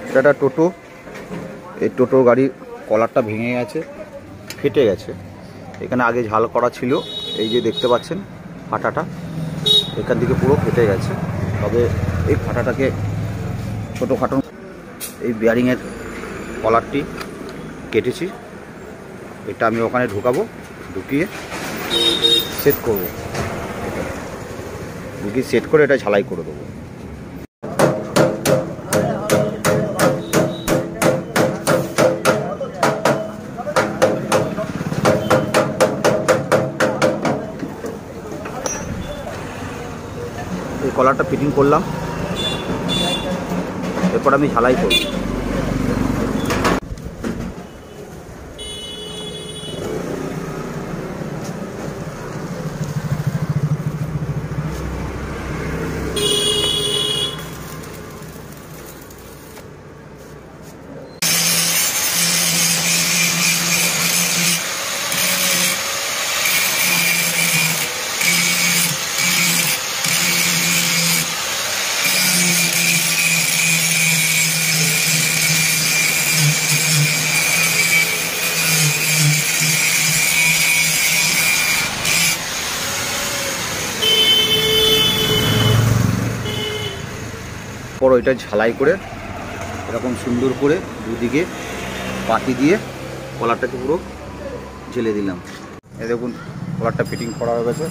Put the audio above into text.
এটা একটা টোটো। এই টোটো গাড়ির কলারটা ভেঙে গেছে, ফেটে গেছে। এখানে আগে ঝাল করা ছিল, এই যে দেখতে পাচ্ছেন ফাটাটা এখান থেকে পুরো ফেটে গেছে। তবে এই ফাটাটাকে ছোটোখাটো এই বিয়ারিংয়ের কলারটি কেটেছি, এটা আমি ওখানে ঢুকাবো, ঢুকিয়ে সেট করবো, ঢুকিয়ে সেট করে এটা ঝালাই করে দেবো। এই কলারটা ফিটিং করলাম, এরপর আমি ঝালাই করব। পর ওইটা ঝালাই করে এরকম সুন্দর করে দুদিকে পাতি দিয়ে কলারটাকে পুরো ঝেলে দিলাম। এই দেখুন কলারটা ফিটিং করা হয়ে গেছে।